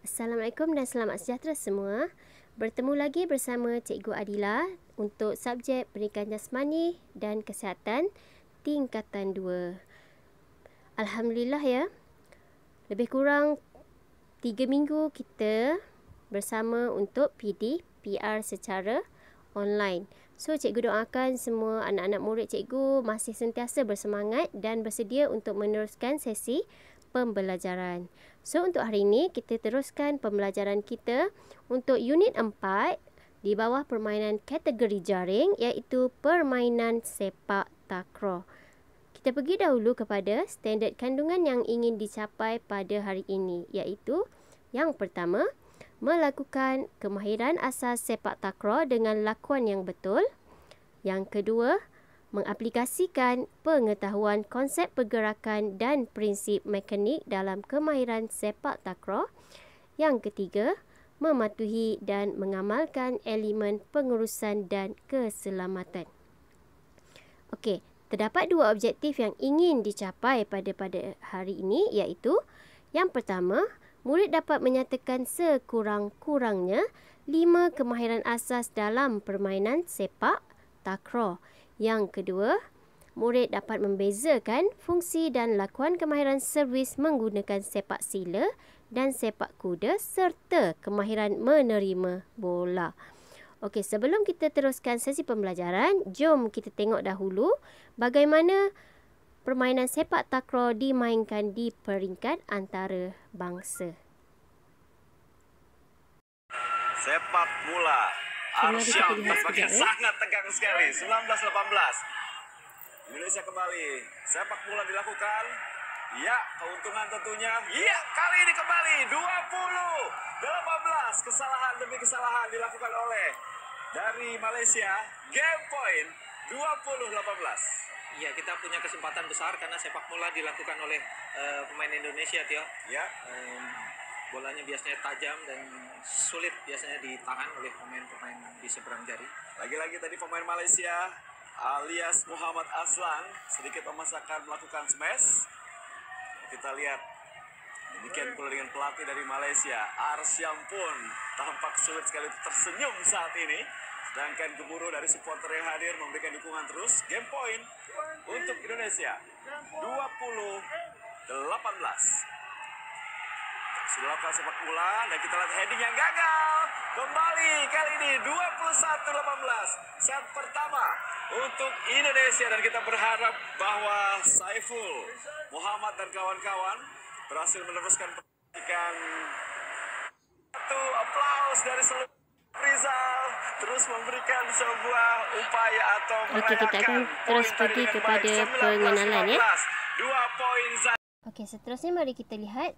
Assalamualaikum dan selamat sejahtera semua. Bertemu lagi bersama Cikgu Adila untuk subjek pendidikan jasmani dan kesihatan tingkatan 2. Alhamdulillah ya. Lebih kurang 3 minggu kita bersama untuk PR secara online. So, cikgu doakan semua anak-anak murid cikgu masih sentiasa bersemangat dan bersedia untuk meneruskan sesi pembelajaran. So, untuk hari ini kita teruskan pembelajaran kita untuk unit 4 di bawah permainan kategori jaring, iaitu permainan sepak takraw. Kita pergi dahulu kepada standard kandungan yang ingin dicapai pada hari ini, iaitu yang pertama, melakukan kemahiran asas sepak takraw dengan lakuan yang betul. Yang kedua, mengaplikasikan pengetahuan konsep pergerakan dan prinsip mekanik dalam kemahiran sepak takraw. Yang ketiga, mematuhi dan mengamalkan elemen pengurusan dan keselamatan. Okey, terdapat dua objektif yang ingin dicapai pada hari ini, iaitu yang pertama, murid dapat menyatakan sekurang-kurangnya 5 kemahiran asas dalam permainan sepak takraw. Yang kedua, murid dapat membezakan fungsi dan lakuan kemahiran servis menggunakan sepak sila dan sepak kuda serta kemahiran menerima bola. Okey, sebelum kita teruskan sesi pembelajaran, jom kita tengok dahulu bagaimana permainan sepak takraw dimainkan di peringkat antarabangsa. Sepak bola. Arsyam tampaknya sangat tegang sekali. 19-18. Indonesia kembali. Sepak bola dilakukan. Ya, keuntungan tentunya. Ya, kali ini kembali. 20-18. Kesalahan demi kesalahan dilakukan oleh dari Malaysia. Game point 20-18. Ya, kita punya kesempatan besar karena sepak bola dilakukan oleh pemain Indonesia, Tio. Ya. Bolanya biasanya tajam dan sulit biasanya ditahan oleh pemain-pemain di seberang jari. Lagi-lagi tadi pemain Malaysia alias Muhammad Aslan sedikit memaksakan melakukan smash. Kita lihat demikian pula dengan pelatih dari Malaysia, Arsyam pun tampak sulit sekali tersenyum saat ini. Sedangkan gemuruh dari supporter yang hadir memberikan dukungan terus. Game point untuk Indonesia 20-18. Sudah lakukan sepak bola dan kita lihat heading yang gagal. Kembali kali ini 21-18. Set pertama untuk Indonesia dan kita berharap bahwa Saiful, Muhammad dan kawan-kawan berhasil meneruskan pertandingan. Satu aplaus dari seluruh Rizal terus memberikan sebuah upaya atau Okey, kita akan terus pergi kepada pengenalan ya. 2 poin saja. Okey, seterusnya mari kita lihat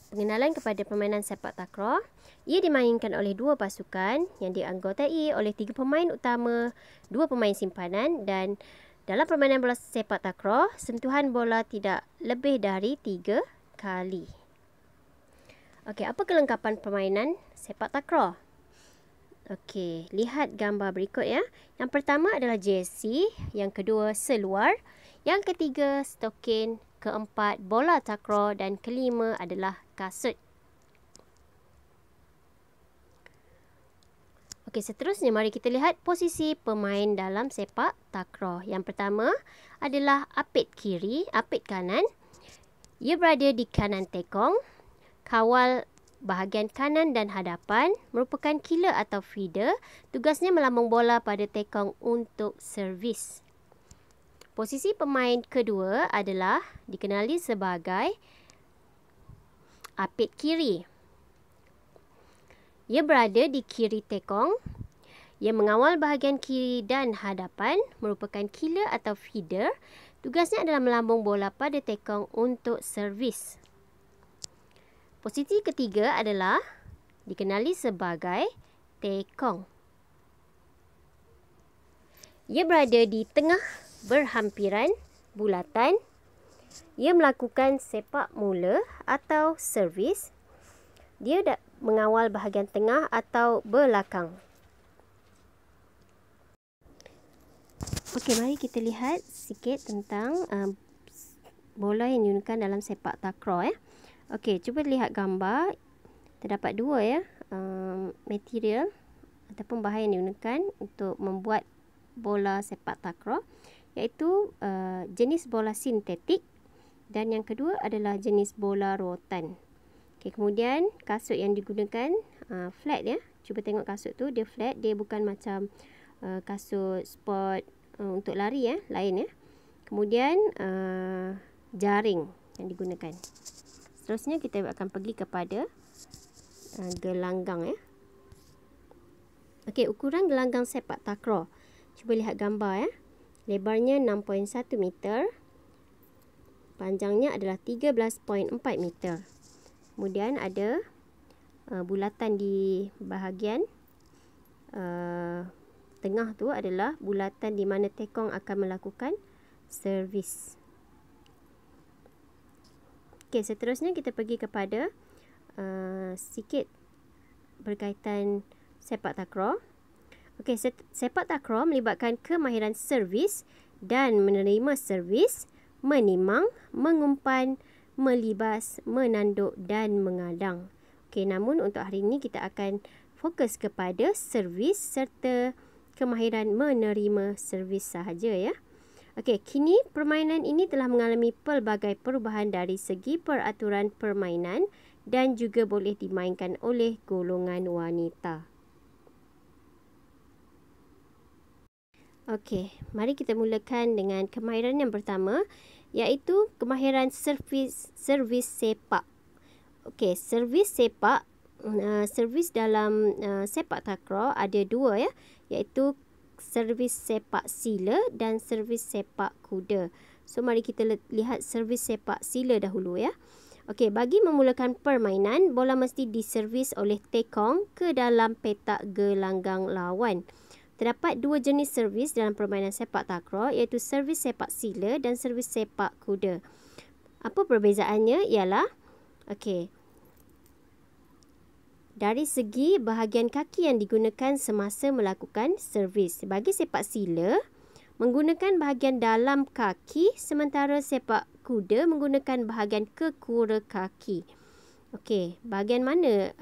pengenalan kepada permainan sepak takraw. Ia dimainkan oleh 2 pasukan yang dianggotai oleh 3 pemain utama, 2 pemain simpanan, dan dalam permainan bola sepak takraw, sentuhan bola tidak lebih dari 3 kali. Okey, apa kelengkapan permainan sepak takraw? Okey, lihat gambar berikut ya. Yang pertama adalah jersey, yang kedua seluar, yang ketiga stokin, keempat bola takraw dan kelima adalah kasut. Okey, seterusnya mari kita lihat posisi pemain dalam sepak takraw. Yang pertama adalah apit kiri, apit kanan. Ia berada di kanan tekong. Kawal bahagian kanan dan hadapan merupakan killer atau feeder. Tugasnya melambung bola pada tekong untuk servis. Posisi pemain kedua adalah dikenali sebagai apit kiri. Ia berada di kiri tekong. Ia mengawal bahagian kiri dan hadapan, merupakan killer atau feeder. Tugasnya adalah melambung bola pada tekong untuk servis. Posisi ketiga adalah dikenali sebagai tekong. Ia berada di tengah berhampiran bulatan. Ia melakukan sepak mula atau servis. Dia mengawal bahagian tengah atau belakang. Okey, mari kita lihat sikit tentang bola yang digunakan dalam sepak takraw. Okey, cuba lihat gambar. terdapat dua ya material ataupun bahan yang digunakan untuk membuat bola sepak takraw, iaitu jenis bola sintetik dan yang kedua adalah jenis bola rotan. Okey, kemudian kasut yang digunakan flat ya. Cuba tengok kasut tu, dia flat, dia bukan macam kasut sport untuk lari ya, lain ya. Kemudian jaring yang digunakan. Seterusnya kita akan pergi kepada gelanggang ya. Okey, ukuran gelanggang sepak takraw. Cuba lihat gambar ya. Lebarnya 6.1 meter. Panjangnya adalah 13.4 meter. Kemudian ada bulatan di bahagian tengah tu adalah bulatan di mana tekong akan melakukan servis. Okey, seterusnya kita pergi kepada sikit berkaitan sepak takraw. Okey, sepak takraw melibatkan kemahiran servis dan menerima servis, menimang, mengumpan, melibas, menanduk dan mengadang. Okey, namun untuk hari ini kita akan fokus kepada servis serta kemahiran menerima servis sahaja ya. Okey, kini permainan ini telah mengalami pelbagai perubahan dari segi peraturan permainan dan juga boleh dimainkan oleh golongan wanita. Okey, mari kita mulakan dengan kemahiran yang pertama, iaitu kemahiran servis sepak. Okey, servis sepak, servis dalam sepak takraw ada dua ya, iaitu servis sepak sila dan servis sepak kuda. So mari kita lihat servis sepak sila dahulu ya. Okey, bagi memulakan permainan, bola mesti diservis oleh tekong ke dalam petak gelanggang lawan. Terdapat dua jenis servis dalam permainan sepak takraw, iaitu servis sepak sila dan servis sepak kuda. Apa perbezaannya? Ialah okey, dari segi bahagian kaki yang digunakan semasa melakukan servis. Bagi sepak sila, menggunakan bahagian dalam kaki, sementara sepak kuda menggunakan bahagian kekura kaki. Okey, bahagian mana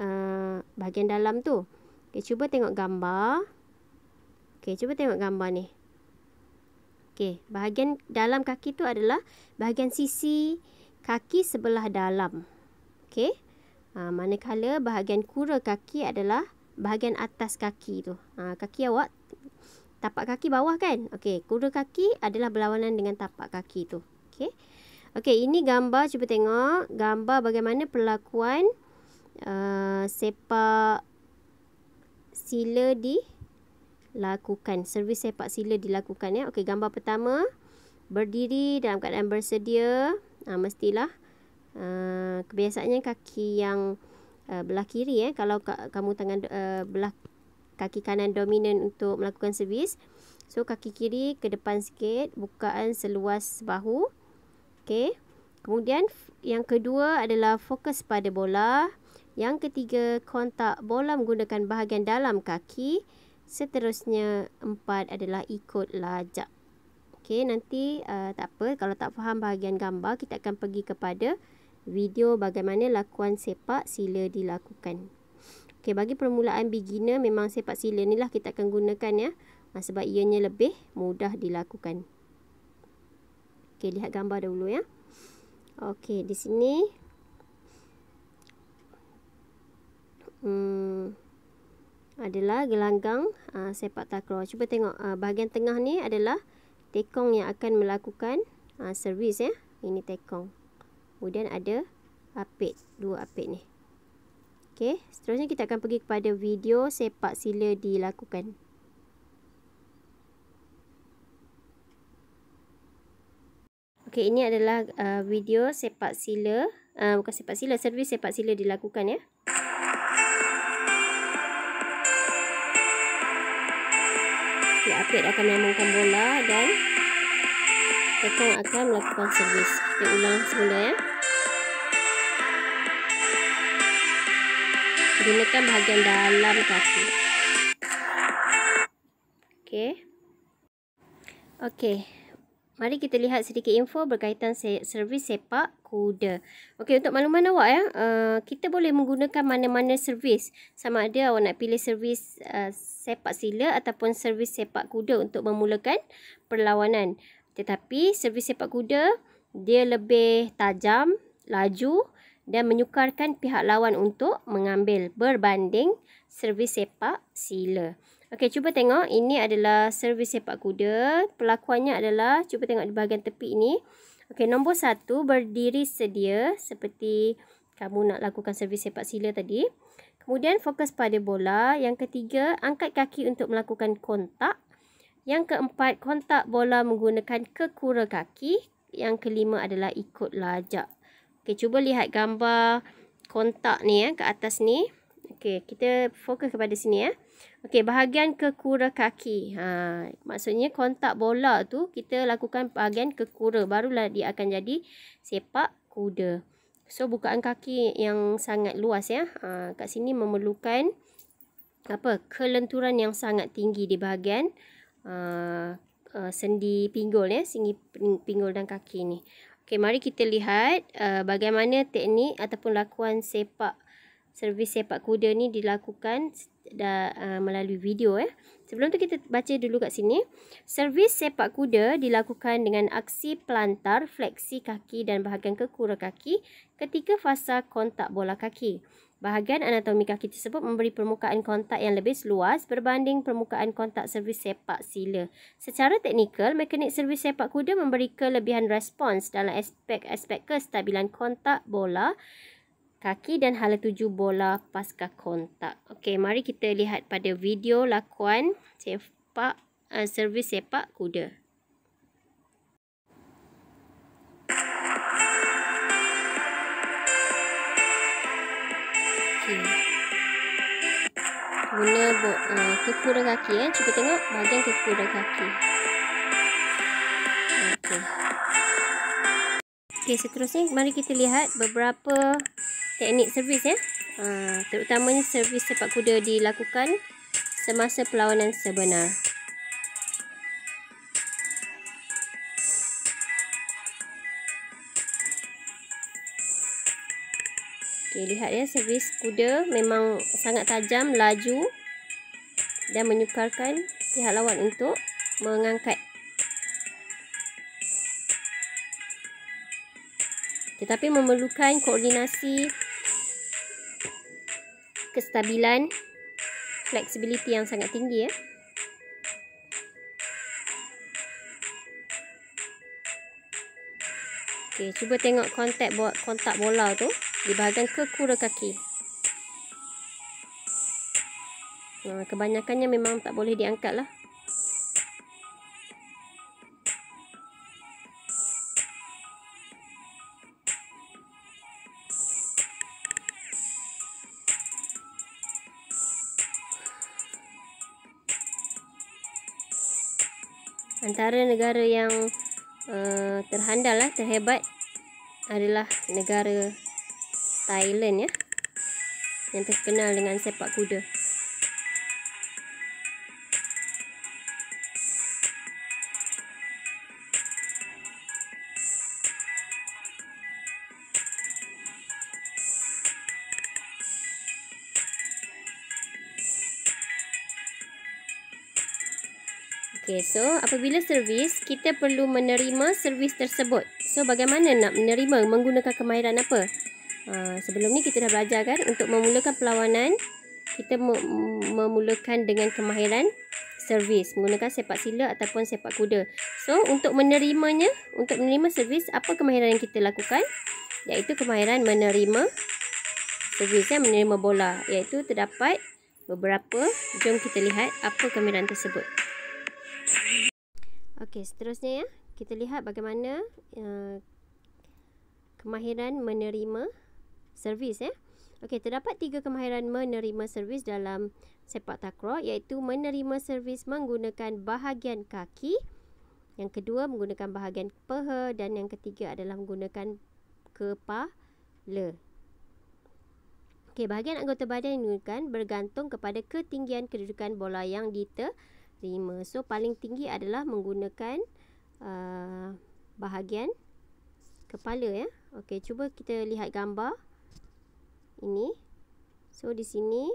bahagian dalam tu? Okey, cuba tengok gambar. Okey, cuba tengok gambar ni. Okey, bahagian dalam kaki tu adalah bahagian sisi kaki sebelah dalam. Okey. Manakala bahagian kura kaki adalah bahagian atas kaki tu. Kaki awak, tapak kaki bawah kan? Okey, kura kaki adalah berlawanan dengan tapak kaki tu. Okey. Okey, ini gambar, cuba tengok gambar bagaimana perlakuan sepak sila dilakukan. Servis sepak sila dilakukan ya. Okey, gambar pertama, berdiri dalam keadaan bersedia. Mestilah kebiasaannya kaki yang belah kiri kalau kamu tangan belah kaki kanan dominan untuk melakukan servis. So kaki kiri ke depan sikit, bukaan seluas bahu. Okey. Kemudian yang kedua adalah fokus pada bola. Yang ketiga, kontak bola menggunakan bahagian dalam kaki. Seterusnya 4 adalah ikut lajak. Okey, nanti tak apa, kalau tak faham bahagian gambar, kita akan pergi kepada video bagaimana lakuan sepak sila dilakukan. Okey, bagi permulaan beginner, memang sepak sila ni lah kita akan gunakan ya. Sebab ianya lebih mudah dilakukan. Okey, lihat gambar dahulu ya. Okey, di sini adalah gelanggang sepak takraw. Cuba tengok bahagian tengah ni adalah tekong yang akan melakukan servis ya. Ini tekong. Kemudian ada apit, dua apit ni. Okey, seterusnya kita akan pergi kepada video sepak sila dilakukan. Okey, ini adalah video sepak sila, bukan sepak sila, servis sepak sila dilakukan ya. Okey, apit akan melambungkan bola dan tekong akan melakukan servis. Kita ulang semula ya. Gunakan bahagian dalam kaki. Okey. Okey. Mari kita lihat sedikit info berkaitan servis sepak kuda. Okey, untuk makluman awak ya, kita boleh menggunakan mana-mana servis. Sama ada awak nak pilih servis sepak sila ataupun servis sepak kuda untuk memulakan perlawanan. Tetapi servis sepak kuda dia lebih tajam, laju dan menyukarkan pihak lawan untuk mengambil berbanding servis sepak sila. Okey, cuba tengok. Ini adalah servis sepak kuda. Pelakuannya adalah, cuba tengok di bahagian tepi ini. Okey, nombor 1, berdiri sedia seperti kamu nak lakukan servis sepak sila tadi. Kemudian fokus pada bola. Yang ketiga, angkat kaki untuk melakukan kontak. Yang keempat, kontak bola menggunakan kekura kaki. Yang kelima adalah ikut lajak. Okey, cuba lihat gambar kontak ni ke atas ni. Okey, kita fokus kepada sini ya. Okey, bahagian kekura kaki. Maksudnya kontak bola tu kita lakukan bahagian kekura, barulah dia akan jadi sepak kuda. So bukaan kaki yang sangat luas ya. Kat sini memerlukan kelenturan yang sangat tinggi di bahagian sendi pinggul ya, sendi pinggul dan kaki ni. Okey, mari kita lihat bagaimana teknik ataupun lakuan servis sepak kuda ni dilakukan melalui video ya. Sebelum tu kita baca dulu kat sini. Servis sepak kuda dilakukan dengan aksi pelantar, fleksi kaki dan bahagian kekura kaki ketika fasa kontak bola kaki. Bahagian anatomi kaki tersebut memberi permukaan kontak yang lebih luas berbanding permukaan kontak servis sepak sila. Secara teknikal, mekanik servis sepak kuda memberi kelebihan respons dalam aspek-aspek kestabilan kontak bola kaki dan hala tuju bola pasca kontak. Okey, mari kita lihat pada video lakuan servis sepak kuda. Okey. Guna kekura kaki ya. Cuba tengok bahagian kekura kaki. Okey. Okey, seterusnya mari kita lihat beberapa teknik servis ya. Terutamanya servis sepak kuda dilakukan semasa perlawanan sebenar. Okey, lihat ya, servis kuda memang sangat tajam, laju dan menyukarkan pihak lawan untuk mengangkat. Tetapi memerlukan koordinasi, kestabilan, fleksibiliti yang sangat tinggi ya. Okey, cuba tengok kontak bola tu di bahagian kekura kaki. Kebanyakannya memang tak boleh diangkat lah. Antara negara yang terhandal lah, terhebat adalah negara Thailand ya, yang terkenal dengan sepak kuda. Okey, so apabila servis, kita perlu menerima servis tersebut. So bagaimana nak menerima, menggunakan kemahiran apa? Sebelum ni kita dah belajar kan, untuk memulakan perlawanan kita memulakan dengan kemahiran servis menggunakan sepak sila ataupun sepak kuda. So untuk menerimanya, untuk menerima servis, apa kemahiran yang kita lakukan? Iaitu kemahiran menerima servis, menerima bola, iaitu terdapat beberapa. Jom kita lihat apa kemahiran tersebut. Okey, seterusnya ya, kita lihat bagaimana kemahiran menerima servis ya. Okey, terdapat 3 kemahiran menerima servis dalam sepak takraw, iaitu menerima servis menggunakan bahagian kaki, yang kedua menggunakan bahagian peha dan yang ketiga adalah menggunakan kepala. Okey, bahagian anggota badan yang digunakan bergantung kepada ketinggian kedudukan bola yang diterima. So paling tinggi adalah menggunakan bahagian kepala ya. Okey, cuba kita lihat gambar ini. So di sini,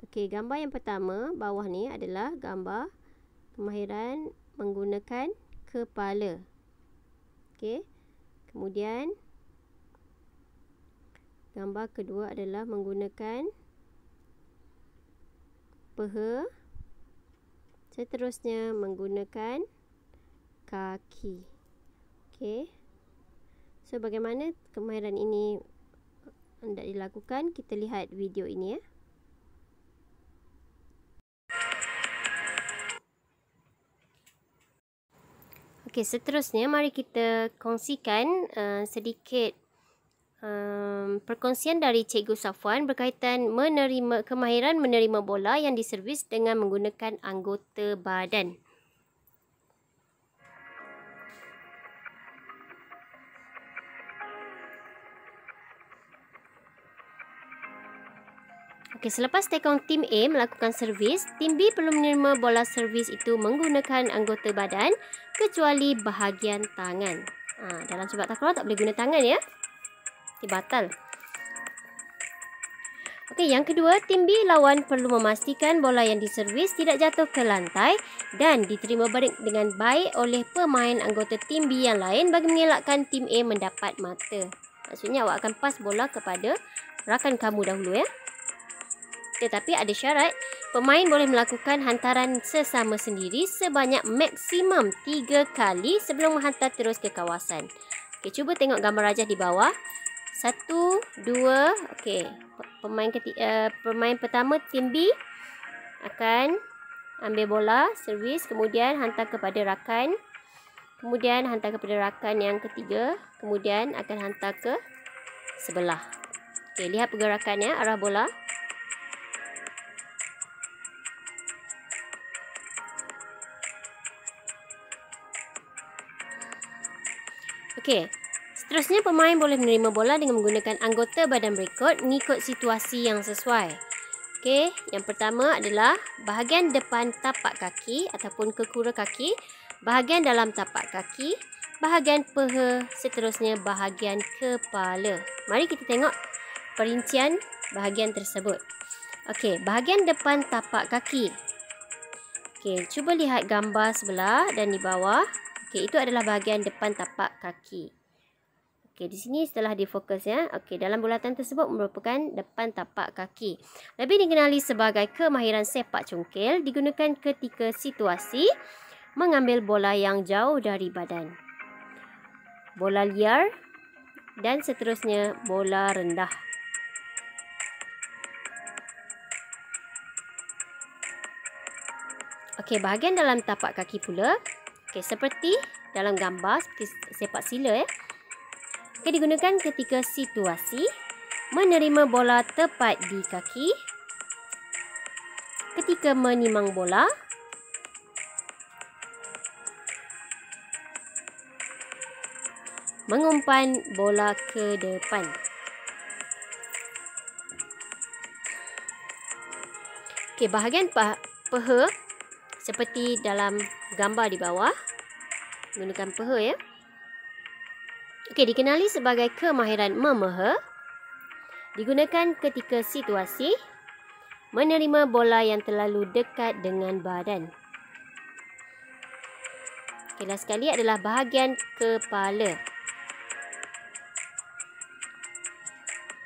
okey, gambar yang pertama bawah ni adalah gambar kemahiran menggunakan kepala. Okey. Kemudian gambar kedua adalah menggunakan peha. Seterusnya menggunakan kaki. Okey. So bagaimana kemahiran ini hendak dilakukan? Kita lihat video ini ya. Okey, seterusnya mari kita kongsikan sedikit perkongsian dari Cikgu Safwan berkaitan kemahiran menerima bola yang diservis dengan menggunakan anggota badan. Okey, selepas tekong tim A melakukan servis, tim B perlu menerima bola servis itu menggunakan anggota badan kecuali bahagian tangan. Dalam sepak takraw tak boleh guna tangan ya. Batal. Okey, yang kedua, tim B lawan perlu memastikan bola yang diservis tidak jatuh ke lantai dan diterima balik dengan baik oleh pemain anggota tim B yang lain bagi mengelakkan tim A mendapat mata. Maksudnya awak akan pas bola kepada rakan kamu dahulu ya. Tetapi ada syarat, pemain boleh melakukan hantaran sesama sendiri sebanyak maksimum 3 kali sebelum menghantar terus ke kawasan. Okey, cuba tengok gambar rajah di bawah. 1, 2, okey. Pemain pertama tim B akan ambil bola, servis, kemudian hantar kepada rakan. Kemudian hantar kepada rakan yang ketiga, kemudian akan hantar ke sebelah. Okey, lihat pergerakannya, arah bola. Okey, seterusnya pemain boleh menerima bola dengan menggunakan anggota badan berikut mengikut situasi yang sesuai. Okey, yang pertama adalah bahagian depan tapak kaki ataupun kekura kaki, bahagian dalam tapak kaki, bahagian peha, seterusnya bahagian kepala. Mari kita tengok perincian bahagian tersebut. Okey, bahagian depan tapak kaki. Okey, cuba lihat gambar sebelah dan di bawah. Okey, itu adalah bahagian depan tapak kaki. Okey, di sini setelah difokus ya. Okey, dalam bulatan tersebut merupakan depan tapak kaki. Lebih dikenali sebagai kemahiran sepak congkel digunakan ketika situasi mengambil bola yang jauh dari badan, bola liar dan seterusnya bola rendah. Okey, bahagian dalam tapak kaki pula. Okey, seperti dalam gambar, seperti sepak sila ya. Okey, digunakan ketika situasi menerima bola tepat di kaki, ketika menimang bola, mengumpan bola ke depan. Okey, bahagian peha seperti dalam gambar di bawah, menggunakan peha ya. Okey, dikenali sebagai kemahiran memeha, digunakan ketika situasi menerima bola yang terlalu dekat dengan badan. Okey, last sekali adalah bahagian kepala.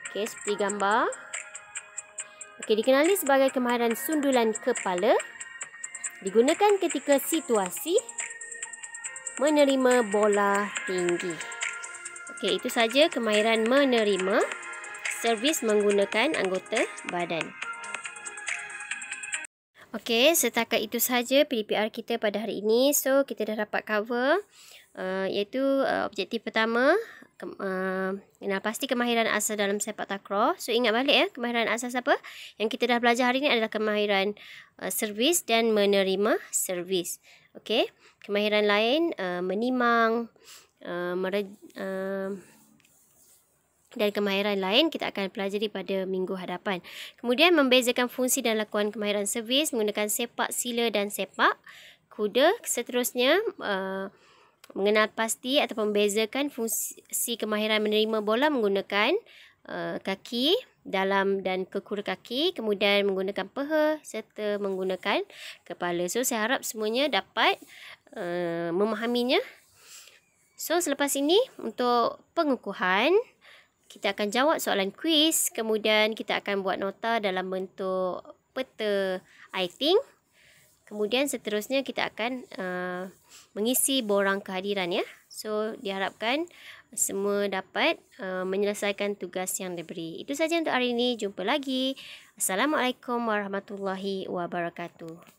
Okey, seperti gambar. Okey, dikenali sebagai kemahiran sundulan kepala, digunakan ketika situasi menerima bola tinggi. Okey, itu saja kemahiran menerima servis menggunakan anggota badan. Okey, setakat itu saja PDPR kita pada hari ini. So, kita dah dapat cover iaitu objektif pertama, kenal pasti kemahiran asas dalam sepak takraw. So, ingat balik ya, kemahiran asas apa yang kita dah belajar hari ini adalah kemahiran servis dan menerima servis. Okey, kemahiran lain menimang, dan kemahiran lain kita akan pelajari pada minggu hadapan. Kemudian membezakan fungsi dan lakuan kemahiran servis menggunakan sepak sila dan sepak kuda. Seterusnya, mengenal pasti atau membezakan fungsi kemahiran menerima bola menggunakan kaki dalam dan kekura kaki, kemudian menggunakan peha serta menggunakan kepala. So, saya harap semuanya dapat memahaminya. So, selepas ini untuk pengukuhan, kita akan jawab soalan kuis, kemudian kita akan buat nota dalam bentuk peta I think. Kemudian seterusnya kita akan mengisi borang kehadiran ya. So, diharapkan semua dapat menyelesaikan tugas yang diberi. Itu saja untuk hari ini. Jumpa lagi. Assalamualaikum warahmatullahi wabarakatuh.